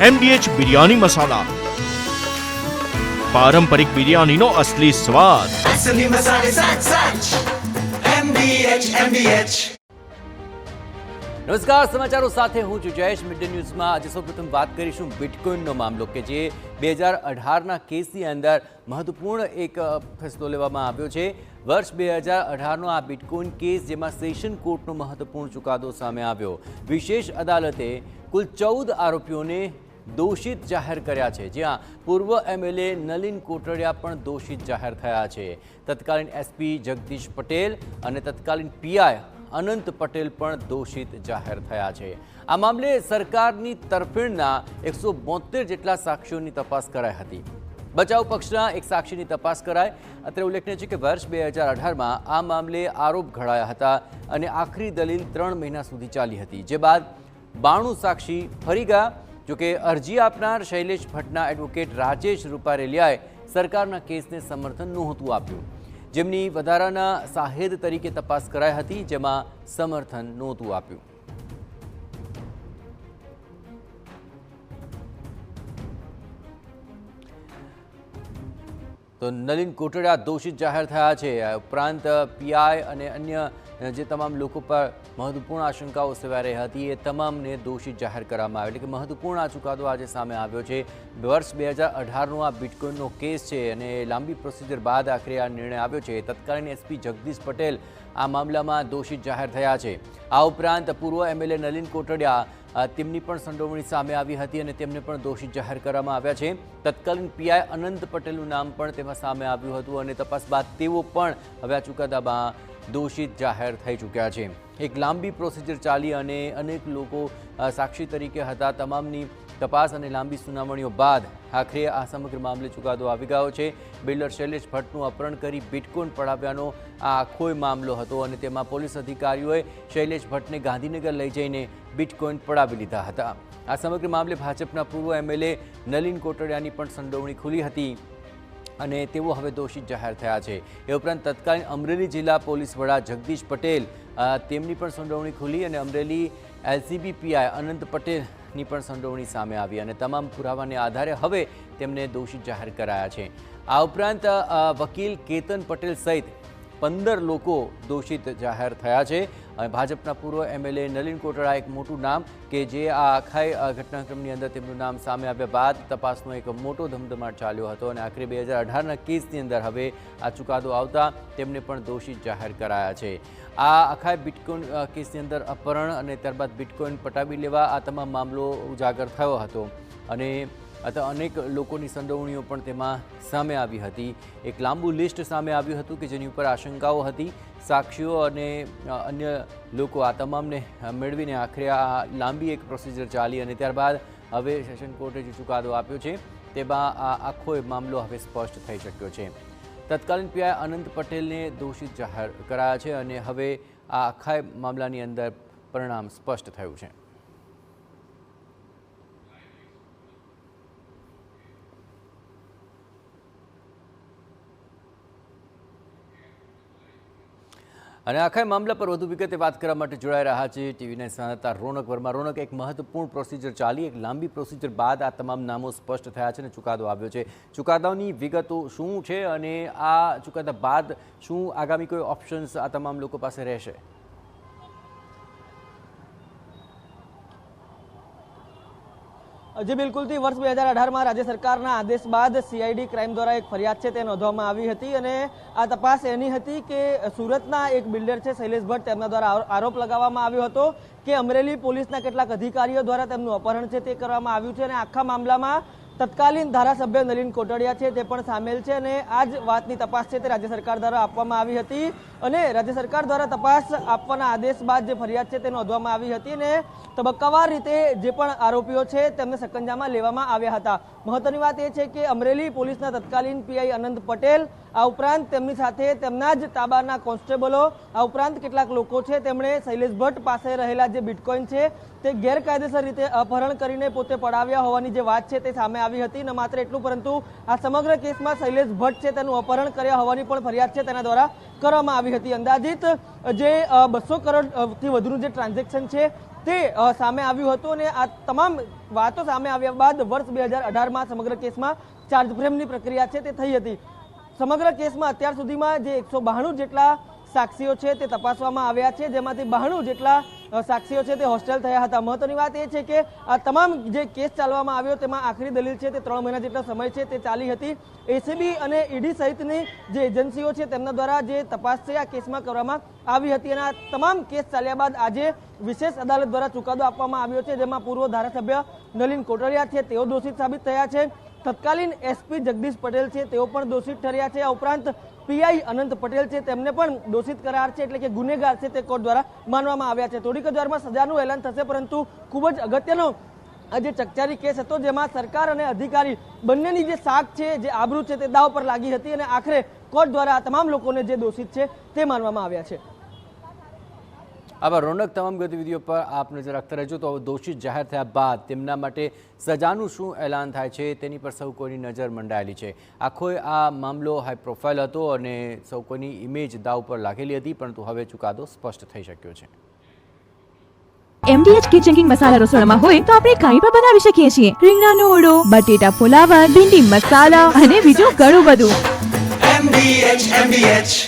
MDH biryani મસાલા, પારંપરિક બિરયાનીનો અસલી સ્વાદ. असली मसाले सच सच MDH નમસ્કાર, સમાચારો સાથે હું છું જયેશ. મિડ ડે ન્યૂઝમાં આજે સૌપ્રથમ વાત કરીશું બિટકોઇનનો મામલો કે જે 2018ના કેસની અંદર મહત્વપૂર્ણ એક ફેસલો લેવામાં આવ્યો છે. વર્ષ 2018નો આ બિટકોઇન કેસ જેમાં સેશન કોર્ટનો મહત્વપૂર્ણ ચુકાદો સામે આવ્યો. વિશેષ અદાલતે કુલ 14 આરોપીઓને દોષિત જાહેર કર્યા છે, જ્યાં પૂર્વ MLA નલિન કોટડિયા પણ દોષિત જાહેર થયા છે. તત્કાલીન SP જગદીશ પટેલ અને તત્કાલીન PI અનંત પટેલ પણ દોષિત જાહેર થયા છે. આ મામલે સરકારની તરફેણના 172 જેટલા સાક્ષીઓની તપાસ કરાઈ હતી. બચાવ પક્ષના એક સાક્ષીની તપાસ કરાઈ. અત્રે ઉલ્લેખનીય છે કે વર્ષ 2018માં આ મામલે આરોપ ઘડાયા હતા અને આખરી દલીલ 3 મહિના સુધી ચાલી હતી, જે બાદ 92 સાક્ષી ફરી ગયા. જોકે અરજી આપનાર શૈલેષ ભટ્ટના એડવોકેટ રાજેશ રૂપારેલિયાએ સરકારના કેસને સમર્થન નહોતું આપ્યું, જેમની વધારાના સાહેદ તરીકે તપાસ કરાઈ હતી, જેમાં સમર્થન નહોતું આપ્યું. તો નલિન કોટડિયા દોષિત જાહેર થયા છે. ઉપરાંત PI અને અન્ય જે તમામ લોકો પર મહત્વપૂર્ણ આશંકાઓ સેવાઈ રહી હતી એ તમામને દોષિત જાહેર કરવામાં આવ્યો. એટલે કે મહત્વપૂર્ણ આ ચુકાદો આજે સામે આવ્યો છે. વર્ષ 2018નો આ બિટકોઇનનો કેસ છે અને લાંબી પ્રોસિજર બાદ આખરે આ નિર્ણય આવ્યો છે. તત્કાલીન SP જગદીશ પટેલ આ મામલામાં દોષિત જાહેર થયા છે. આ ઉપરાંત પૂર્વ MLA નલિન કોટડિયા તેમની પણ સંડોવણી સામે આવી હતી અને તેમને પણ દોષિત જાહેર કરવામાં આવ્યા છે. તત્કાલીન PI અનંત પટેલનું નામ પણ તેમાં સામે આવ્યું હતું અને તપાસ બાદ તેઓ પણ હવે આ ચુકાદામાં દોષિત જાહેર થઈ ચૂક્યા છે. એક લાંબી પ્રોસિજર ચાલી અને અનેક લોકો સાક્ષી તરીકે હતા. તમામની તપાસ અને લાંબી સુનાવણીઓ બાદ આખરે આ સમગ્ર મામલે ચુકાદો આવી ગયો છે. બિલ્ડર શૈલેષ ભટ્ટનું અપહરણ કરી બિટકોઇન પડાવ્યાનો આ આખો મામલો હતો અને તેમાં પોલીસ અધિકારીઓએ શૈલેષ ભટ્ટને ગાંધીનગર લઈ જઈને બિટકોઇન પડાવી લીધા હતા. આ સમગ્ર મામલે ભાજપના પૂર્વ MLA નલિન કોટડિયાની પણ સંડોવણી ખુલી હતી અને તેઓ હવે દોષિત જાહેર થયા છે. એ ઉપરાંત તત્કાલીન અમરેલી જિલ્લા પોલીસ વડા જગદીશ પટેલ તેમની પણ સંડોવણી ખુલી અને અમરેલી LCB PI અનંત પટેલની પણ સંડોવણી સામે આવી અને તમામ પુરાવાને આધારે હવે તેમને દોષિત જાહેર કરાયા છે. આ ઉપરાંત વકીલ કેતન પટેલ સહિત 15 લોકો દોષિત જાહેર થયા છે. ભાજપના પૂર્વ MLA નલિન કોટડિયા એક મોટું નામ કે જે આ આખા ઘટનાક્રમની અંદર તેમનું નામ સામે આવ્યા બાદ તપાસનો એક મોટો ધમધમાટ ચાલ્યો હતો અને આખરે 2018ના કેસની અંદર હવે આ ચુકાદો આવતા તેમને પણ દોષિત જાહેર કરાયા છે. આ આખા બિટકોઇન કેસની અંદર અપહરણ અને ત્યારબાદ બિટકોઇન પટાવી લેવા આ તમામ મામલો ઉજાગર થયો હતો અને અનેક લોકોની સંડોવણીઓ પણ તેમાં સામે આવી હતી. એક લાંબુ લિસ્ટ સામે આવ્યું હતું કે જેની ઉપર આશંકાઓ હતી. સાક્ષીઓ અને અન્ય લોકો આ તમામને મેળવીને આખરે આ લાંબી એક પ્રોસિજર ચાલી અને ત્યારબાદ હવે સેશન કોર્ટે જે ચુકાદો આપ્યો છે તેમાં આ આખો મામલો હવે સ્પષ્ટ થઈ શક્યો છે. તત્કાલીન PI અનંત પટેલને દોષિત જાહેર કરાયા છે અને હવે આ આખા મામલાની અંદર પરિણામ સ્પષ્ટ થયું છે. અને આખા મામલા પર વધુ વિગતે વાત કરવા માટે જોડાઈ રહ્યા છે ટીવીના સંવાદદાતા રોનક વર્મા. રોનક, એક મહત્વપૂર્ણ પ્રોસિજર ચાલી, એક લાંબી પ્રોસિજર બાદ આ તમામ નામો સ્પષ્ટ થયા છે અને ચુકાદો આવ્યો છે. ચુકાદાની વિગતો શું છે અને આ ચુકાદા બાદ શું આગામી કોઈ ઓપ્શન્સ આ તમામ લોકો પાસે રહેશે? જી બિલકુલથી વર્ષ 2018માં રાજ્ય સરકારના આદેશ બાદ CID ક્રાઇમ દ્વારા એક ફરિયાદ છે તે નોંધવામાં આવી હતી અને આ તપાસ એની હતી કે સુરતના એક બિલ્ડર છે શૈલેષ ભટ્ટ, તેમના દ્વારા આરોપ લગાવવામાં આવ્યો હતો કે અમરેલી પોલીસના કેટલાક અધિકારીઓ દ્વારા તેમનું અપહરણ છે તે કરવામાં આવ્યું છે અને આખા મામલામાં તત્કાલીન ધારાસભ્ય નલિન કોટડિયા છે તે પણ સામેલ છે અને આ જ વાતની તપાસ છે તે રાજ્ય સરકાર દ્વારા આપવામાં આવી હતી અને રાજ્ય સરકાર દ્વારા તપાસ આપવાના આદેશ બાદ જે ફરિયાદ છે તે નોંધવામાં આવી હતી અને તબક્કાવાર રીતે જે પણ આરોપીઓ છે તેમને સકંજામાં લેવામાં આવ્યા હતા. મહત્વની વાત એ છે કે અમરેલી પોલીસના તત્કાલીન PI અનંત પટેલ, આ ઉપરાંત તેમની સાથે તેમના જ તાબાના કોન્સ્ટેબલો, આ ઉપરાંત કેટલાક લોકો છે તેમણે શૈલેષ ભટ્ટ પાસે રહેલા જે બિટકોઇન છે તે ગેરકાયદેસર રીતે અપહરણ કરીને પોતે પડાવ્યા હોવાની જે વાત છે તે સામે આવી હતી. ન માત્ર એટલું પરંતુ આ સમગ્ર કેસમાં શૈલેષ ભટ્ટ છે તેનું અપહરણ કર્યા હોવાની પણ ફરિયાદ છે તેના દ્વારા કરવામાં આવી હતી. અંદાજિત જે 200 કરોડથી વધુનું જે ટ્રાન્ઝેક્શન છે તે સામે આવ્યું હતું અને આ તમામ વાતો સામે આવ્યા બાદ વર્ષ 2018માં સમગ્ર કેસમાં ચાર્જ ફ્રેમની પ્રક્રિયા છે તે થઈ હતી. સમગ્ર કેસમાં અત્યાર સુધીમાં જે 192 જેટલા સાક્ષીઓ છે તે તપાસવામાં આવ્યા છે, જેમાંથી 92 જેટલા સાક્ષીઓ છે તે હોસ્ટેલ થયા હતા. મહત્વની વાત એ છે કે આ તમામ જે કેસ ચાલવામાં આવ્યો તેમાં આખરી દલીલ છે તે 3 મહિના જેટલા સમય છે તે ચાલી હતી. એસીબી અને ઈડી સહિતની જે એજન્સીઓ છે તેમના દ્વારા જે તપાસ છે આ કેસમાં કરવામાં આવી હતી અને આ તમામ કેસ ચાલ્યા બાદ આજે વિશેષ અદાલત દ્વારા ચુકાદો આપવામાં આવ્યો છે, જેમાં પૂર્વ ધારાસભ્ય નલિન કોટડિયા છે તેઓ દોષિત સાબિત થયા છે. તત્કાલીન એસપી જગદીશ પટેલ છે તેઓ પણ દોષિત ઠર્યા છે. આ ઉપરાંત પીઆઈ અનંત પટેલ છે તેમને પણ દોષિત કરાર છે એટલે કે ગુનેગાર છે તે કોર્ટ દ્વારા માનવામાં આવ્યા છે. થોડીક જ વારમાં સજાનું એલાન થશે, પરંતુ ખૂબ જ અગત્યનો આ જે ચકચારી કેસ હતો જેમાં સરકાર અને અધિકારી બંનેની જે શાખ છે, જે આબરૂ છે તે દાવ પર લાગી હતી અને આખરે કોર્ટ દ્વારા આ તમામ લોકોને જે દોષિત છે તે માનવામાં આવ્યા છે. આભાર રોનક. તમામ ગતિવિધિઓ પર આપ નજર રાખતા રહેજો. તો દોષિત જાહેર થયા બાદ તેમના માટે સજાનું શું એલાન થાય છે તેની પર સૌ કોઈની નજર મંડાયેલી છે. આખો આ મામલો હાઈ પ્રોફાઇલ હતો અને સૌ કોઈની ઇમેજ દાવ પર લાગેલી હતી, પરંતુ હવે ચુકાદો સ્પષ્ટ થઈ શક્યો છે. MDH કિચન કિંગ મસાલા રસોડામાં હોય તો આપણે કંઈ પણ બનાવી શકીએ છીએ. રીંગણાનો ઓળો, બટેટા ફુલાવર, ભીંડી મસાલા અને બીજું ઘણું બધું. MDH